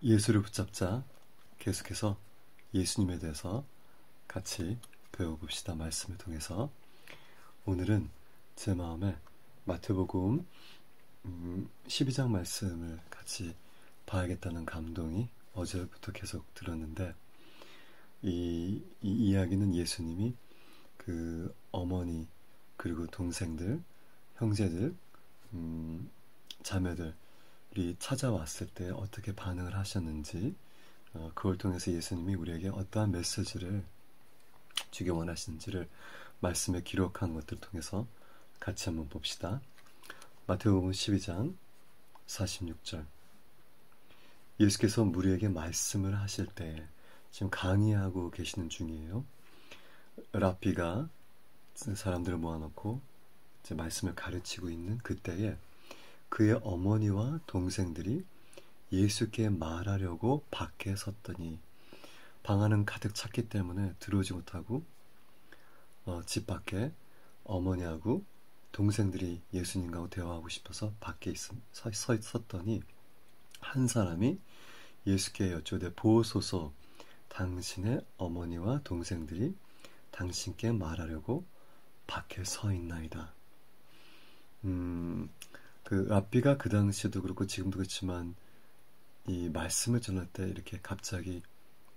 예수를 붙잡자 계속해서 예수님에 대해서 같이 배워봅시다. 말씀을 통해서. 오늘은 제 마음에 마태복음 12장 말씀을 같이 봐야겠다는 감동이 어제부터 계속 들었는데, 이 이야기는 예수님이 그 어머니 그리고 동생들, 형제들, 자매들이 찾아왔을 때 어떻게 반응을 하셨는지, 그걸 통해서 예수님이 우리에게 어떠한 메시지를 주기 원하시는지를 말씀에 기록한 것들을 통해서 같이 한번 봅시다. 마태복음 12장 46절. 예수께서 무리에게 말씀을 하실 때, 지금 강의하고 계시는 중이에요. 랍비가 사람들을 모아놓고 이제 말씀을 가르치고 있는 그때에 그의 어머니와 동생들이 예수께 말하려고 밖에 섰더니, 방 안은 가득 찼기 때문에 들어오지 못하고 집 밖에 어머니하고 동생들이 예수님과 대화하고 싶어서 밖에 섰더니, 한 사람이 예수께 여쭈되 보소서, 당신의 어머니와 동생들이 당신께 말하려고 밖에 서 있나이다. 그 랍비가 그 당시에도 그렇고 지금도 그렇지만 이 말씀을 전할 때 이렇게 갑자기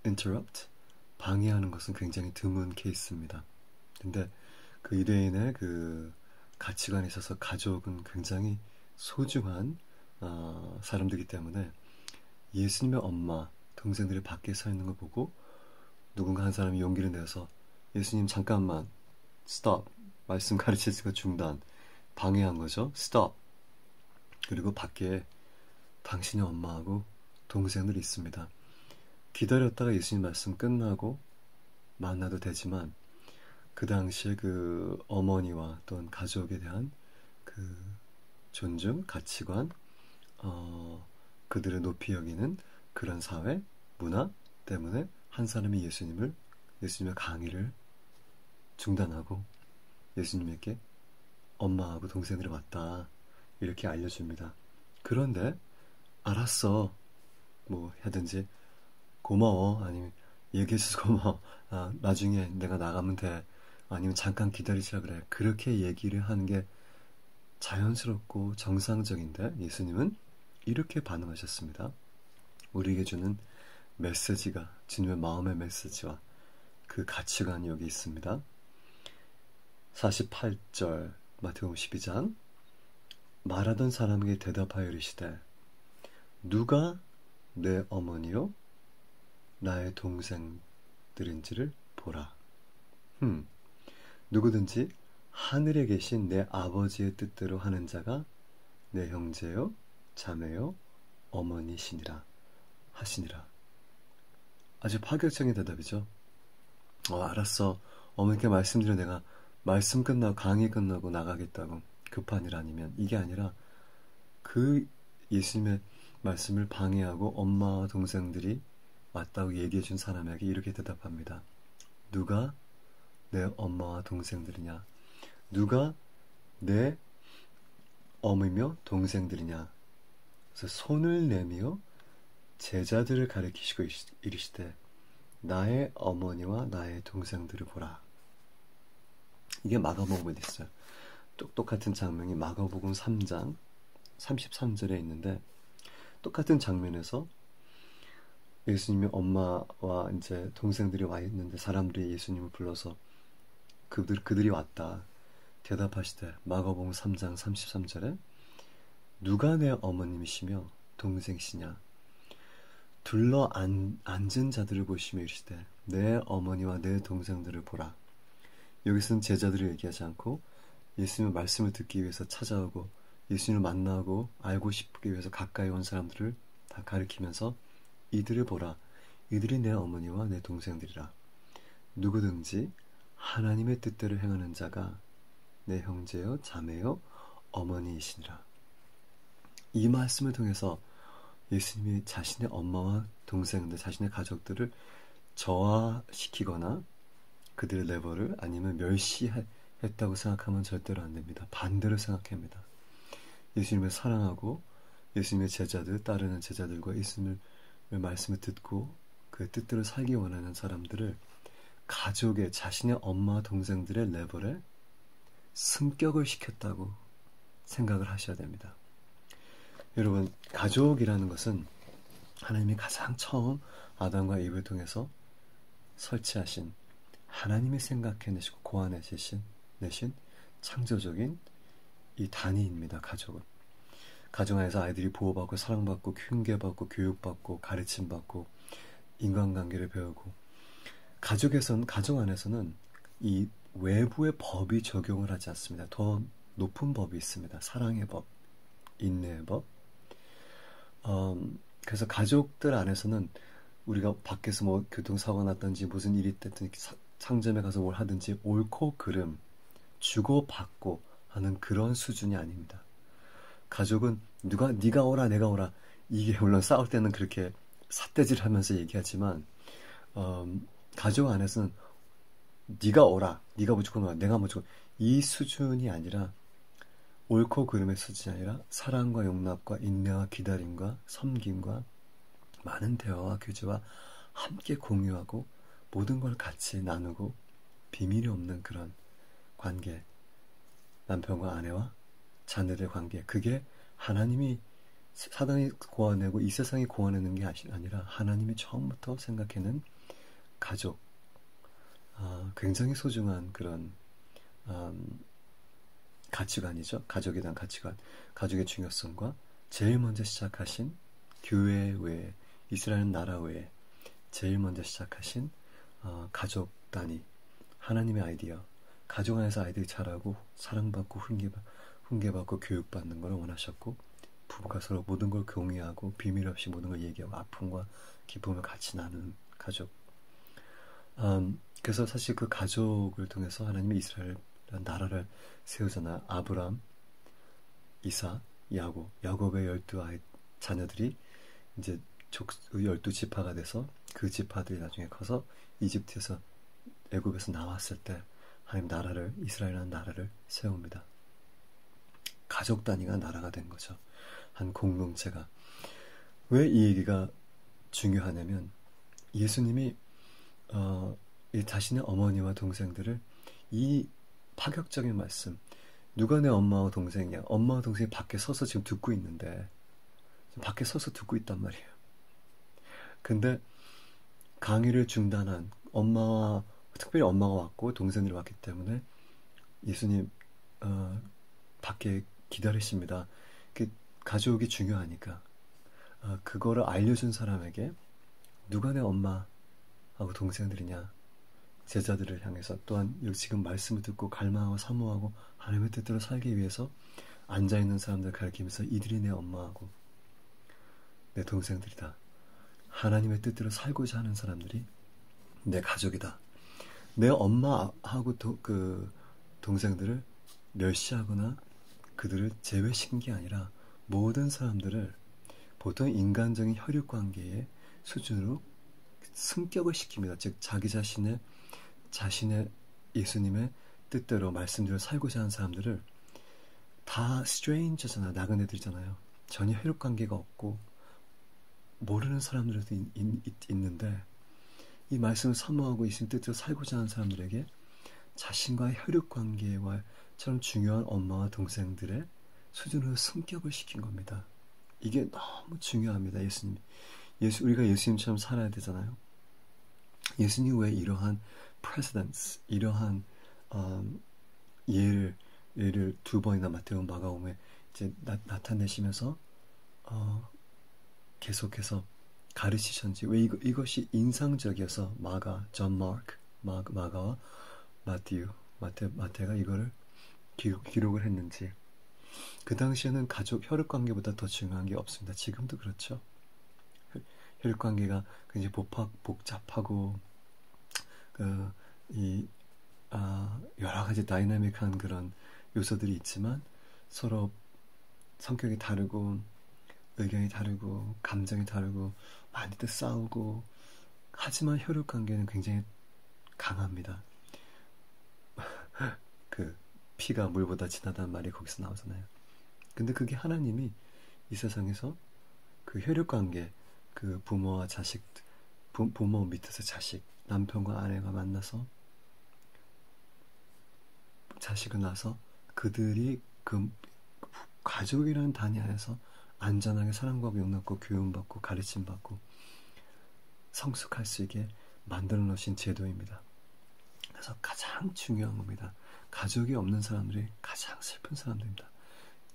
interrupt, 방해하는 것은 굉장히 드문 케이스입니다. 근데 그 유대인의 그 가치관에 있어서 가족은 굉장히 소중한 사람들이기 때문에 예수님의 엄마, 동생들이 밖에 서 있는 걸 보고 누군가 한 사람이 용기를 내서 예수님 잠깐만, stop, 말씀 가르치는 거 중단, 방해한 거죠. stop. 그리고 밖에 당신의 엄마하고 동생들이 있습니다. 기다렸다가 예수님 말씀 끝나고 만나도 되지만, 그 당시에 그 어머니와 또는 가족에 대한 그 존중, 가치관, 그들을 높이 여기는 그런 사회, 문화 때문에 한 사람이 예수님의 강의를 중단하고 예수님에게 엄마하고 동생들이 왔다, 이렇게 알려줍니다. 그런데 알았어, 뭐 하든지, 고마워, 아니면 얘기해줘서 고마워, 나중에 내가 나가면 돼, 아니면 잠깐 기다리시라 그래, 그렇게 얘기를 하는 게 자연스럽고 정상적인데 예수님은 이렇게 반응하셨습니다. 우리에게 주는 메시지가, 주님의 마음의 메시지와 그 가치관이 여기 있습니다. 48절 마태복음 12장. 말하던 사람에게 대답하여 이르시되, 누가 내 어머니요 나의 동생들인지를 보라. 누구든지 하늘에 계신 내 아버지의 뜻대로 하는 자가 내 형제요 자매요 어머니시니라 하시니라. 아주 파격적인 대답이죠. 알았어, 어머니께 말씀드려, 내가 말씀 끝나고 강의 끝나고 나가겠다고, 급한 일 아니면. 이게 아니라 그 예수님의 말씀을 방해하고 엄마와 동생들이 왔다고 얘기해 준 사람에게 이렇게 대답합니다. 누가 내 엄마와 동생들이냐? 누가 내 어머니며 동생들이냐? 그래서 손을 내밀어 제자들을 가리키시고 이르시되, 나의 어머니와 나의 동생들을 보라. 이게 마가복음에 있어요. 똑같은 장면이 마가복음 3장 33절에 있는데, 똑같은 장면에서 예수님의 엄마와 이제 동생들이 와 있는데 사람들이 예수님을 불러서 그들이 왔다 대답하시되, 마가복음 3장 33절에 누가 내 어머님이시며 동생이시냐? 둘러 앉은 자들을 보시며 이르시되, 내 어머니와 내 동생들을 보라. 여기서는 제자들을 얘기하지 않고 예수님의 말씀을 듣기 위해서 찾아오고 예수님을 만나고 알고 싶기 위해서 가까이 온 사람들을 다 가리키면서, 이들을 보라. 이들이 내 어머니와 내 동생들이라. 누구든지 하나님의 뜻대로 행하는 자가 내 형제요 자매요 어머니이시니라. 이 말씀을 통해서 예수님이 자신의 엄마와 동생들, 자신의 가족들을 저하시키거나 그들의 레벨을 아니면 멸시했다고 생각하면 절대로 안 됩니다. 반대로 생각해야 합니다. 예수님을 사랑하고 예수님의 제자들, 따르는 제자들과 예수님을 말씀을 듣고 그 뜻대로 살기 원하는 사람들을 가족의 자신의 엄마와 동생들의 레벨에 승격을 시켰다고 생각을 하셔야 됩니다. 여러분, 가족이라는 것은 하나님이 가장 처음 아담과 이브를 통해서 설치하신, 하나님이 생각해내시고 고안해내신 창조적인 이 단위입니다. 가족은. 가정 안에서 아이들이 보호받고 사랑받고 흉계받고 교육받고 가르침받고 인간관계를 배우고, 가정 안에서는 이 외부의 법이 적용을 하지 않습니다. 더 높은 법이 있습니다. 사랑의 법, 인내의 법. 그래서 가족들 안에서는 우리가 밖에서 뭐 교통사고가 났든지 무슨 일이 됐든 상점에 가서 뭘 하든지 옳고 그름 주고받고 하는 그런 수준이 아닙니다. 가족은 네가 오라 내가 오라, 이게 물론 싸울 때는 그렇게 삿대질 하면서 얘기하지만 가족 안에서는 네가 오라, 네가 무조건 오라, 내가 무조건, 이 수준이 아니라, 옳고 그름의 수준이 아니라 사랑과 용납과 인내와 기다림과 섬김과 많은 대화와 교제와 함께 공유하고 모든 걸 같이 나누고 비밀이 없는 그런 관계, 남편과 아내와 자녀들의 관계, 그게 하나님이, 사단이 고안내고 이 세상이 고안내는 게 아니라 하나님이 처음부터 생각해낸 가족, 굉장히 소중한 그런 가치관이죠. 가족에 대한 가치관, 가족의 중요성과 제일 먼저 시작하신 교회 외에, 이스라엘 나라 외에 제일 먼저 시작하신 가족 단위, 하나님의 아이디어, 가족 안에서 아이들이 자라고 사랑받고 훈계받고 교육받는 걸 원하셨고, 부부가 서로 모든 걸 공유하고 비밀 없이 모든 걸 얘기하고 아픔과 기쁨을 같이 나누는 가족. 그래서 사실 그 가족을 통해서 하나님이 이스라엘 나라를 세우잖아. 아브람, 이삭, 야곱의 12 자녀들이 이제 12지파가 돼서 그 지파들이 나중에 커서 이집트에서, 애굽에서 나왔을 때 하나님 나라를, 이스라엘이라는 나라를 세웁니다. 가족 단위가 나라가 된 거죠. 한 공동체가. 왜 이 얘기가 중요하냐면, 예수님이 자신의 어머니와 동생들을, 이 파격적인 말씀, 누가 내 엄마와 동생이야, 엄마와 동생이 밖에 서서 지금 듣고 있는데, 밖에 서서 듣고 있단 말이에요. 근데 강의를 중단한 엄마와, 특별히 엄마가 왔고 동생들이 왔기 때문에 예수님 밖에 기다리십니다. 가족이 중요하니까 그거를 알려준 사람에게 누가 내 엄마하고 동생들이냐, 제자들을 향해서, 또한 지금 말씀을 듣고 갈망하고 사모하고 하나님의 뜻대로 살기 위해서 앉아있는 사람들 가리키면서 이들이 내 엄마하고 내 동생들이다. 하나님의 뜻대로 살고자 하는 사람들이 내 가족이다. 내 엄마하고 그 동생들을 멸시하거나 그들을 제외시킨 게 아니라 모든 사람들을 보통 인간적인 혈육관계의 수준으로 승격을 시킵니다. 즉 자기 자신의 예수님의 뜻대로 말씀대로 살고자 하는 사람들을, 다 stranger잖아, 나그네들이잖아요. 전혀 혈육관계가 없고 모르는 사람들도 있는데, 이 말씀을 사모하고 예수님 뜻대로 살고자 하는 사람들에게 자신과의 혈육관계와처럼 중요한 엄마와 동생들의 수준으로 승격을 시킨 겁니다. 이게 너무 중요합니다. 우리가 예수님처럼 살아야 되잖아요. 예수님 왜 이러한 precedence, 이러한 예를 2번이나 마태복음, 마가복음에 이제 나타내시면서 계속해서 가르치셨는지, 왜 이것이 인상적이어서 마가와 마태가 이거를 기록을 했는지. 그 당시에는 가족 혈육관계보다 더 중요한 게 없습니다. 지금도 그렇죠. 혈육관계가 굉장히 복잡하고 여러 가지 다이나믹한 그런 요소들이 있지만, 서로 성격이 다르고 의견이 다르고 감정이 다르고 많이들 싸우고, 하지만 혈육관계는 굉장히 강합니다. 그 피가 물보다 진하다는 말이 거기서 나오잖아요. 근데 그게 하나님이 이 세상에서 그 혈육관계, 그 부모와 자식, 부모 밑에서 자식, 남편과 아내가 만나서 자식을 낳아서 그들이 그 가족이라는 단위 안에서 안전하게 사랑받고 용납받고 교훈받고 가르침받고 성숙할 수 있게 만들어 놓으신 제도입니다. 그래서 가장 중요한 겁니다. 가족이 없는 사람들이 가장 슬픈 사람들입니다.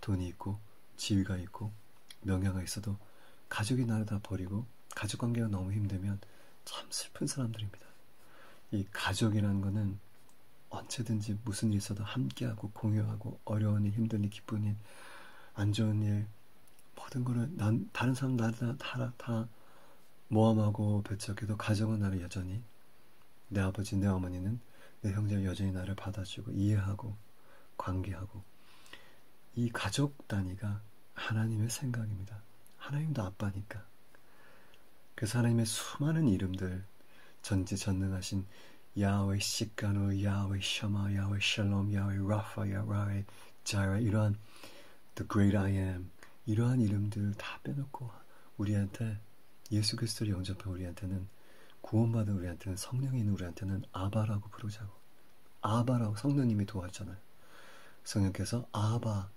돈이 있고 지위가 있고 명예가 있어도 가족이 나를 다 버리고 가족관계가 너무 힘들면 참 슬픈 사람들입니다. 이 가족이라는 거는 언제든지 무슨 일 있어도 함께하고 공유하고 어려운 일, 힘든 일, 기쁜 일, 안 좋은 일 모든 거를 다른 사람 나를 다 모함하고 배척해도 가족은 나를 여전히 내 아버지, 내 어머니는 내 형제가 여전히 나를 받아주고 이해하고 관계하고 이 가족 단위가 하나님의 생각입니다. 하나님도 아빠니까. 그래서 하나님의 수많은 이름들 전지전능하신 야훼 시카노, 야훼 샤마, 야훼 샬롬, 야훼 라파, 야훼 자이라 이러한 The Great I Am 이러한 이름들을 다 빼놓고 우리한테 예수 그리스도를 영접한 우리한테는 구원받은 우리한테는 성령이 있는 우리한테는 아바라고 부르자고 아바라고 성령님이 도와주잖아요. 성령께서 아바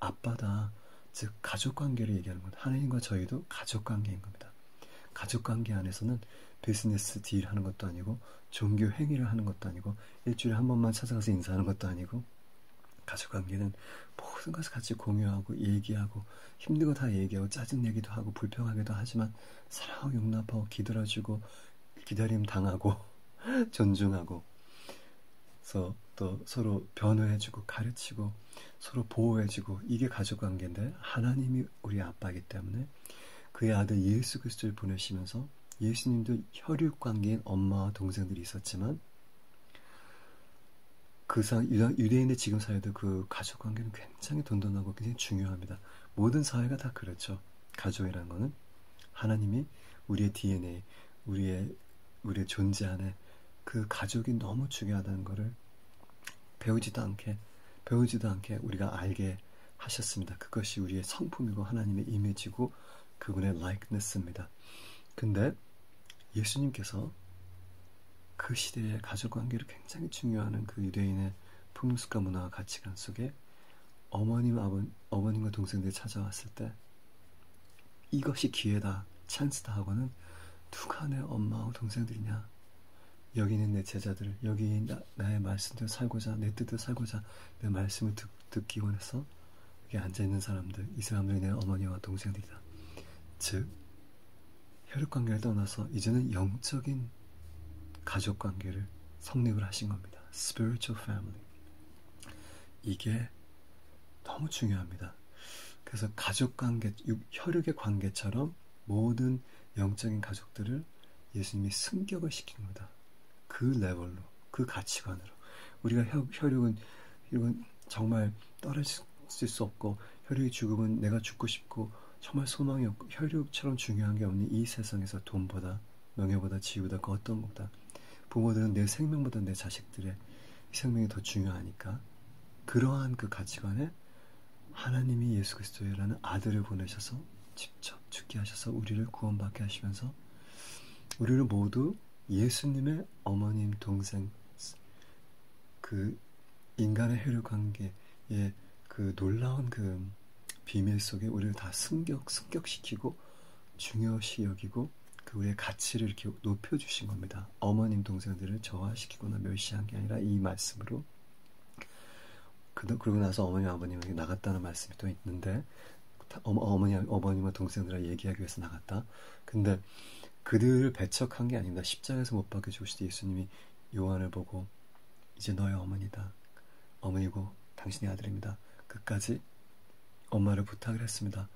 아빠다 즉 가족관계를 얘기하는 겁니다. 하나님과 저희도 가족관계인 겁니다. 가족관계 안에서는 비즈니스 딜 하는 것도 아니고 종교 행위를 하는 것도 아니고 일주일에 한 번만 찾아가서 인사하는 것도 아니고 가족관계는 모든 것을 같이 공유하고 얘기하고 힘든 거 다 얘기하고 짜증내기도 하고 불평하기도 하지만 사랑하고 용납하고 기다려주고 기다림 당하고 존중하고 그래서 또 서로 변호해주고 가르치고 서로 보호해주고 이게 가족관계인데 하나님이 우리 아빠이기 때문에 그의 아들 예수 그리스도를 보내시면서 예수님도 혈육관계인 엄마와 동생들이 있었지만 유대인의 지금 사회도 그 가족관계는 굉장히 돈돈하고 굉장히 중요합니다. 모든 사회가 다 그렇죠. 가족이라는 거는 하나님이 우리의 DNA, 우리의 존재 안에 그 가족이 너무 중요하다는 것을 배우지도 않게 우리가 알게 하셨습니다. 그것이 우리의 성품이고 하나님의 이미지고 그분의 likeness입니다. 근데 예수님께서 그 시대의 가족관계를 굉장히 중요하는 그 유대인의 풍습과 문화와 가치관 속에 어머님과 동생들이 찾아왔을 때 이것이 기회다, 찬스다 하고는 누가 내 엄마하고 동생들이냐? 여기 있는 내 제자들, 여기 나의 말씀대로 살고자, 내 뜻대로 살고자 내 말씀을 듣기 원해서 여기 앉아있는 사람들, 이 사람들이 내 어머니와 동생들이다. 즉 혈육관계를 떠나서 이제는 영적인 가족관계를 성립을 하신 겁니다. Spiritual family. 이게 너무 중요합니다. 그래서 가족관계, 혈육의 관계처럼 모든 영적인 가족들을 예수님이 승격을 시킨 겁니다. 그 레벨로, 그 가치관으로. 우리가 혈육은 정말 떨어질 수 없고 혈육이 죽으면 내가 죽고 싶고 정말 소망이 없고 혈육처럼 중요한 게 없는 이 세상에서 돈보다 명예보다 지위보다 그 어떤 것보다 부모들은 내 생명보다 내 자식들의 생명이 더 중요하니까 그러한 그 가치관에 하나님이 예수 그리스도라는 아들을 보내셔서 직접 죽게 하셔서 우리를 구원받게 하시면서 우리를 모두 예수님의 어머님, 동생 그 인간의 혈육관계의 그 놀라운 그 비밀 속에 우리를 다 승격시키고 중요시 여기고 그 우리의 가치를 이렇게 높여주신 겁니다. 어머님, 동생들을 저하시키거나 멸시한 게 아니라 이 말씀으로 그러고 나서 어머님, 아버님에게 나갔다는 말씀이 또 있는데 어머님과 동생들을 얘기하기 위해서 나갔다. 근데 그들을 배척한 게 아닙니다. 십자가에서 못 박혀 죽으실 때 예수님이 요한을 보고 이제 너의 어머니다. 어머니고 당신의 아들입니다. 끝까지 엄마를 부탁을 했습니다.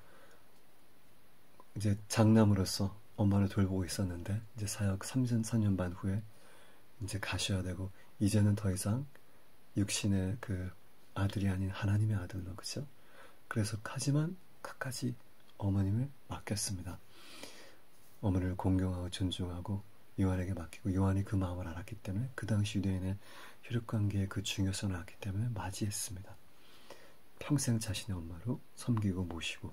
이제 장남으로서 엄마를 돌보고 있었는데 이제 사역 3년 반 후에 이제 가셔야 되고 이제는 더 이상 육신의 그 아들이 아닌 하나님의 아들로 그죠? 그래서 하지만 끝까지 어머님을 맡겼습니다. 어머니를 공경하고 존중하고 요한에게 맡기고 요한이 그 마음을 알았기 때문에 그 당시 유대인의 혈육관계의 그 중요성을 알았기 때문에 맞이했습니다. 평생 자신의 엄마로 섬기고 모시고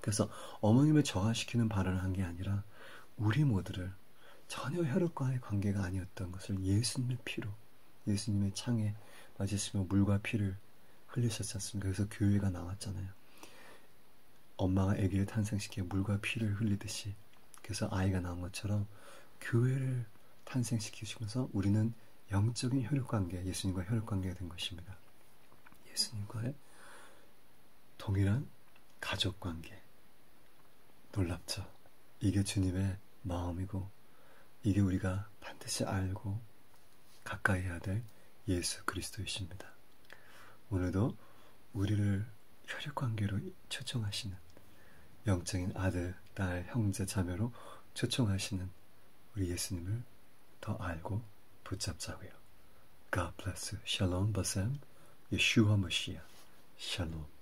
그래서 어머님을 저하시키는 발언을 한 게 아니라 우리 모두를 전혀 혈육과의 관계가 아니었던 것을 예수님의 피로, 예수님의 창에 맞으시며 물과 피를 흘리셨지 않습니까? 그래서 교회가 나왔잖아요. 엄마가 아기를 탄생시키며 물과 피를 흘리듯이, 그래서 아이가 나온 것처럼 교회를 탄생시키시면서 우리는 영적인 혈육관계, 예수님과 혈육관계가 된 것입니다. 예수님과의 동일한 가족관계. 놀랍죠? 이게 주님의 마음이고 이게 우리가 반드시 알고 가까이 해야 될 예수 그리스도이십니다. 오늘도 우리를 혈육관계로 초청하시는, 영적인 아들, 딸, 형제, 자매로 초청하시는 우리 예수님을 더 알고 붙잡자고요. God bless you. Shalom, Basem, Yeshua Mashiach. Shalom.